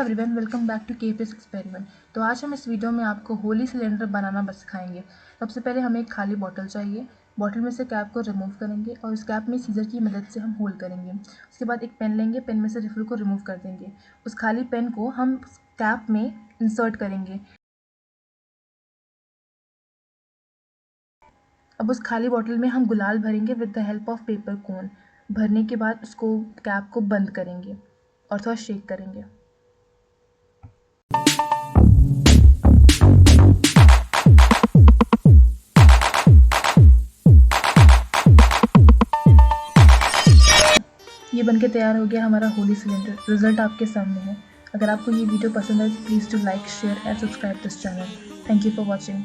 Everyone, welcome back to KPS experiment. तो आज हम इस वीडियो में आपको होली सिलेंडर बनाना बस सिखाएंगे। सबसे पहले हमें एक खाली बॉटल चाहिए। बॉटल में से कैप को रिमूव करेंगे और उस कैप में सीजर की मदद से हम होल करेंगे। उसके बाद एक पेन लेंगे, पेन में से रिफिल को रिमूव कर देंगे। उस खाली पेन को हम कैप में इंसर्ट करेंगे। अब उस खाली बॉटल में हम गुलाल भरेंगे with the help of paper कोन। भरने के बाद उसको कैप को बंद करेंगे और थोड़ा शेक करेंगे। ये बनके तैयार हो गया हमारा होली सिलेंडर। रिजल्ट आपके सामने है। अगर आपको ये वीडियो पसंद आए तो please do like, share and subscribe this channel. Thank you for watching.